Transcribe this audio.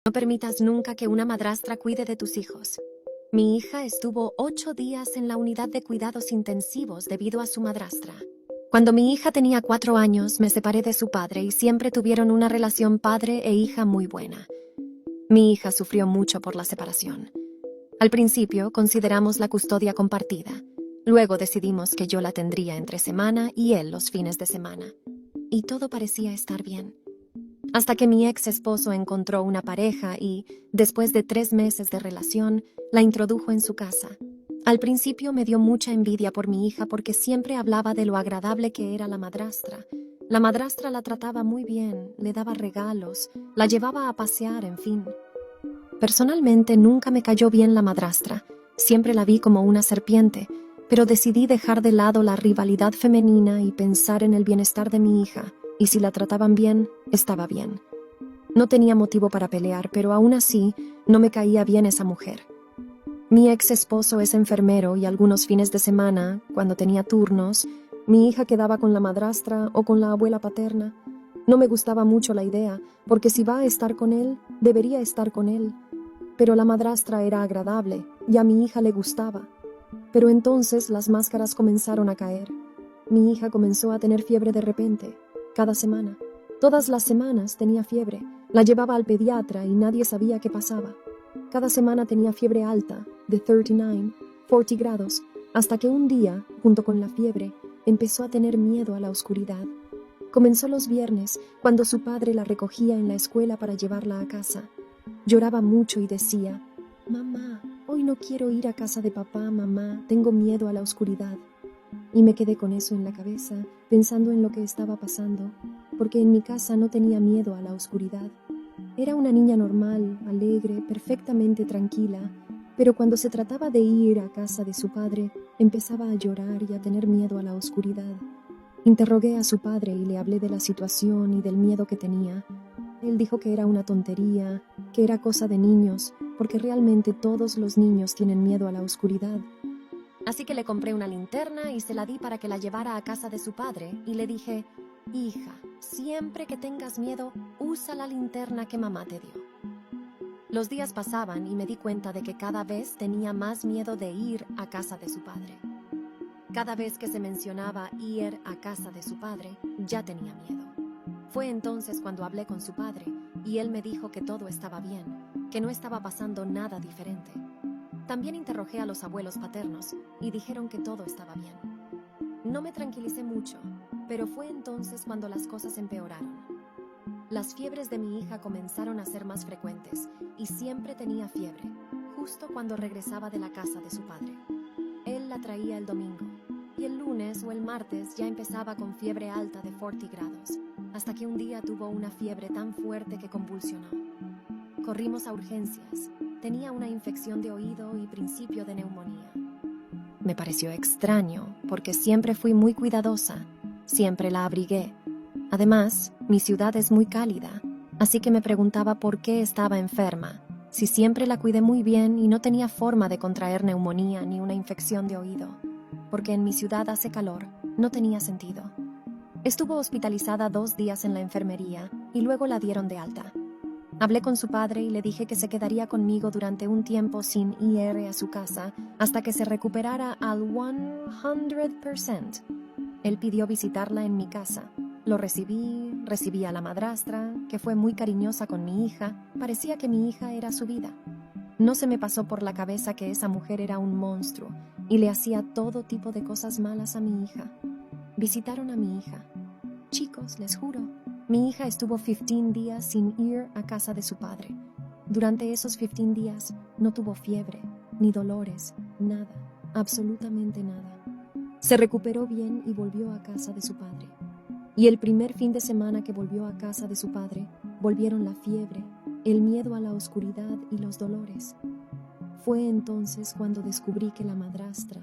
No permitas nunca que una madrastra cuide de tus hijos. Mi hija estuvo 8 días en la unidad de cuidados intensivos debido a su madrastra. Cuando mi hija tenía 4 años, me separé de su padre y siempre tuvieron una relación padre e hija muy buena. Mi hija sufrió mucho por la separación. Al principio consideramos la custodia compartida. Luego decidimos que yo la tendría entre semana y él los fines de semana. Y todo parecía estar bien. Hasta que mi ex esposo encontró una pareja y, después de 3 meses de relación, la introdujo en su casa. Al principio me dio mucha envidia por mi hija porque siempre hablaba de lo agradable que era la madrastra. La madrastra la trataba muy bien, le daba regalos, la llevaba a pasear, en fin. Personalmente nunca me cayó bien la madrastra, siempre la vi como una serpiente, pero decidí dejar de lado la rivalidad femenina y pensar en el bienestar de mi hija. Y si la trataban bien, estaba bien. No tenía motivo para pelear, pero aún así no me caía bien esa mujer. Mi ex esposo es enfermero y algunos fines de semana, cuando tenía turnos, mi hija quedaba con la madrastra o con la abuela paterna. No me gustaba mucho la idea, porque si va a estar con él, debería estar con él. Pero la madrastra era agradable y a mi hija le gustaba. Pero entonces las máscaras comenzaron a caer. Mi hija comenzó a tener fiebre de repente. Cada semana. Todas las semanas tenía fiebre. La llevaba al pediatra y nadie sabía qué pasaba. Cada semana tenía fiebre alta, de 40 grados, hasta que un día, junto con la fiebre, empezó a tener miedo a la oscuridad. Comenzó los viernes, cuando su padre la recogía en la escuela para llevarla a casa. Lloraba mucho y decía: «Mamá, hoy no quiero ir a casa de papá, mamá, tengo miedo a la oscuridad». Y me quedé con eso en la cabeza, pensando en lo que estaba pasando, porque en mi casa no tenía miedo a la oscuridad. Era una niña normal, alegre, perfectamente tranquila, pero cuando se trataba de ir a casa de su padre, empezaba a llorar y a tener miedo a la oscuridad. Interrogué a su padre y le hablé de la situación y del miedo que tenía. Él dijo que era una tontería, que era cosa de niños, porque realmente todos los niños tienen miedo a la oscuridad. Así que le compré una linterna y se la di para que la llevara a casa de su padre y le dije: «Hija, siempre que tengas miedo, usa la linterna que mamá te dio». Los días pasaban y me di cuenta de que cada vez tenía más miedo de ir a casa de su padre. Cada vez que se mencionaba ir a casa de su padre, ya tenía miedo. Fue entonces cuando hablé con su padre y él me dijo que todo estaba bien, que no estaba pasando nada diferente. También interrogué a los abuelos paternos y dijeron que todo estaba bien. No me tranquilicé mucho, pero fue entonces cuando las cosas empeoraron. Las fiebres de mi hija comenzaron a ser más frecuentes y siempre tenía fiebre, justo cuando regresaba de la casa de su padre. Él la traía el domingo y el lunes o el martes ya empezaba con fiebre alta de 40 grados, hasta que un día tuvo una fiebre tan fuerte que convulsionó. Corrimos a urgencias. Tenía una infección de oído y principio de neumonía. Me pareció extraño, porque siempre fui muy cuidadosa, siempre la abrigué. Además, mi ciudad es muy cálida, así que me preguntaba por qué estaba enferma, si siempre la cuidé muy bien y no tenía forma de contraer neumonía ni una infección de oído, porque en mi ciudad hace calor, no tenía sentido. Estuvo hospitalizada 2 días en la enfermería y luego la dieron de alta. Hablé con su padre y le dije que se quedaría conmigo durante un tiempo sin ir a su casa hasta que se recuperara al 100%. Él pidió visitarla en mi casa. Lo recibí a la madrastra, que fue muy cariñosa con mi hija. Parecía que mi hija era su vida. No se me pasó por la cabeza que esa mujer era un monstruo y le hacía todo tipo de cosas malas a mi hija. Visitaron a mi hija. Chicos, les juro, mi hija estuvo 15 días sin ir a casa de su padre. Durante esos 15 días no tuvo fiebre, ni dolores, nada, absolutamente nada. Se recuperó bien y volvió a casa de su padre. Y el primer fin de semana que volvió a casa de su padre, volvieron la fiebre, el miedo a la oscuridad y los dolores. Fue entonces cuando descubrí que la madrastra